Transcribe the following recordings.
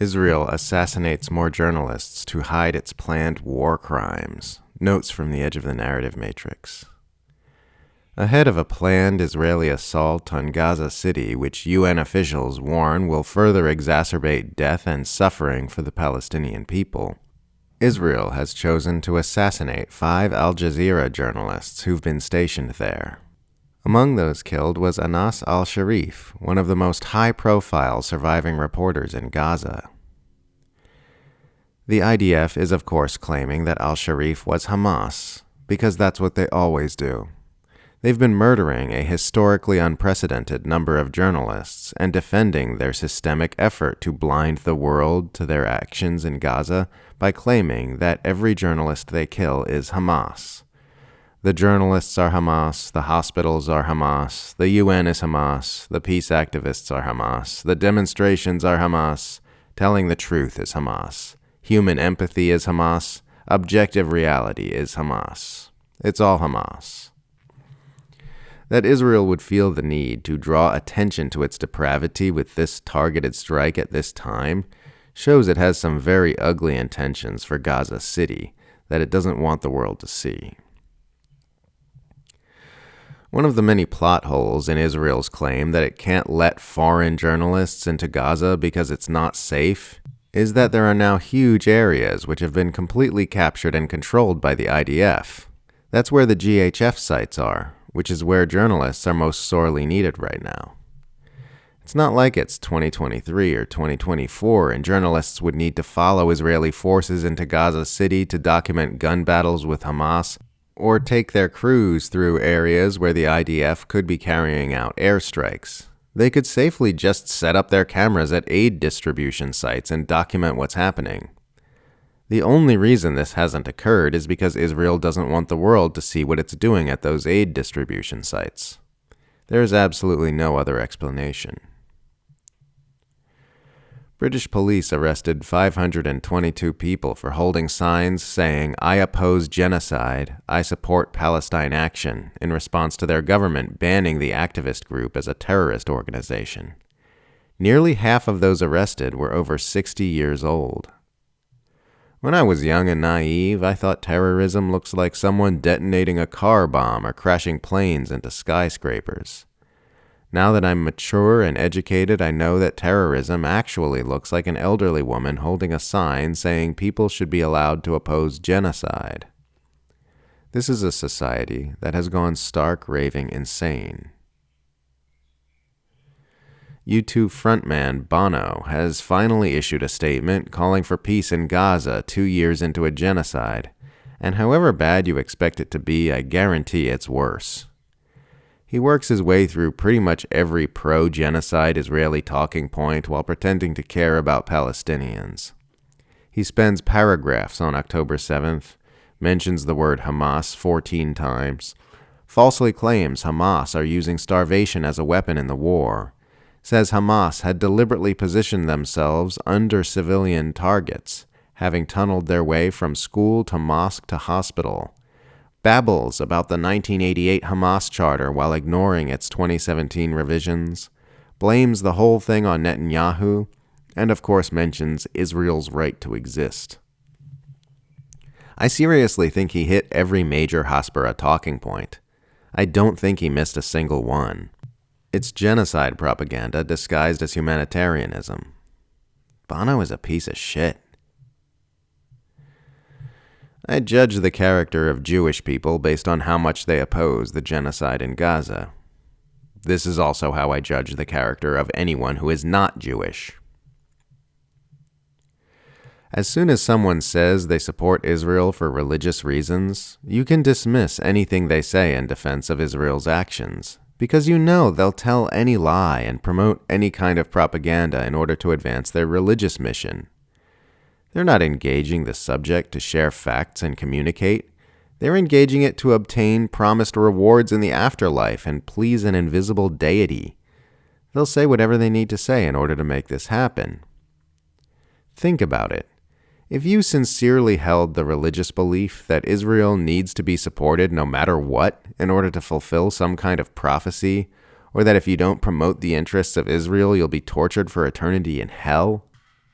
Israel assassinates more journalists to hide its planned war crimes. Notes from the edge of the narrative matrix. Ahead of a planned Israeli assault on Gaza City, which UN officials warn will further exacerbate death and suffering for the Palestinian people, Israel has chosen to assassinate 5 Al Jazeera journalists who've been stationed there. Among those killed was al-Sharif, one of the most high-profile surviving reporters in Gaza. The IDF is of course claiming that al-Sharif was Hamas, because that's what they always do. They've been murdering a historically unprecedented number of journalists and defending their systemic effort to blind the world to their actions in Gaza by claiming that every journalist they kill is Hamas. The journalists are Hamas, the hospitals are Hamas, the UN is Hamas, the peace activists are Hamas, the demonstrations are Hamas, telling the truth is Hamas, human empathy is Hamas, objective reality is Hamas. It's all Hamas. That Israel would feel the need to draw attention to its depravity with this targeted strike at this time shows it has some very ugly intentions for Gaza City that it doesn't want the world to see. One of the many plot holes in Israel's claim that it can't let foreign journalists into Gaza because it's not safe is that there are now huge areas which have been completely captured and controlled by the IDF. That's where the GHF sites are, which is where journalists are most sorely needed right now. It's not like it's 2023 or 2024 and journalists would need to follow Israeli forces into Gaza City to document gun battles with Hamas or take their crews through areas where the IDF could be carrying out airstrikes. They could safely just set up their cameras at aid distribution sites and document what's happening. The only reason this hasn't occurred is because Israel doesn't want the world to see what it's doing at those aid distribution sites. There is absolutely no other explanation. British police arrested 522 people for holding signs saying, "I oppose genocide, I support Palestine action," in response to their government banning the activist group as a terrorist organization. Nearly half of those arrested were over 60 years old. When I was young and naive, I thought terrorism looks like someone detonating a car bomb or crashing planes into skyscrapers. Now that I'm mature and educated, I know that terrorism actually looks like an elderly woman holding a sign saying people should be allowed to oppose genocide. This is a society that has gone stark raving insane. U2 frontman Bono has finally issued a statement calling for peace in Gaza 2 years into a genocide, and however bad you expect it to be, I guarantee it's worse. He works his way through pretty much every pro-genocide Israeli talking point while pretending to care about Palestinians. He spends paragraphs on October 7th, mentions the word Hamas 14 times, falsely claims Hamas are using starvation as a weapon in the war, says Hamas had deliberately positioned themselves under civilian targets, having tunneled their way from school to mosque to hospital, babbles about the 1988 Hamas charter while ignoring its 2017 revisions, blames the whole thing on Netanyahu, and of course mentions Israel's right to exist. I seriously think he hit every major Hasbara talking point. I don't think he missed a single one. It's genocide propaganda disguised as humanitarianism. Bono is a piece of shit. I judge the character of Jewish people based on how much they oppose the genocide in Gaza. This is also how I judge the character of anyone who is not Jewish. As soon as someone says they support Israel for religious reasons, you can dismiss anything they say in defense of Israel's actions, because you know they'll tell any lie and promote any kind of propaganda in order to advance their religious mission. They're not engaging the subject to share facts and communicate. They're engaging it to obtain promised rewards in the afterlife and please an invisible deity. They'll say whatever they need to say in order to make this happen. Think about it. If you sincerely held the religious belief that Israel needs to be supported no matter what in order to fulfill some kind of prophecy, or that if you don't promote the interests of Israel, you'll be tortured for eternity in hell,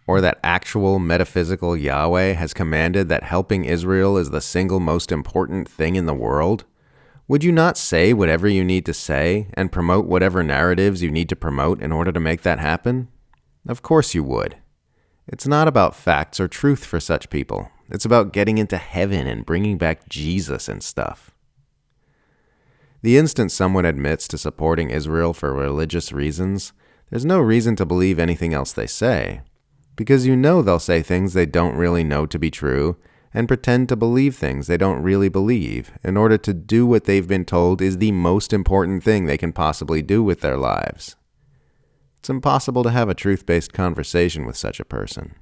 or that actual metaphysical Yahweh has commanded that helping Israel is the single most important thing in the world, would you not say whatever you need to say and promote whatever narratives you need to promote in order to make that happen? Of course you would. It's not about facts or truth for such people. It's about getting into heaven and bringing back Jesus and stuff. The instant someone admits to supporting Israel for religious reasons, there's no reason to believe anything else they say, because you know they'll say things they don't really know to be true and pretend to believe things they don't really believe in order to do what they've been told is the most important thing they can possibly do with their lives. It's impossible to have a truth-based conversation with such a person.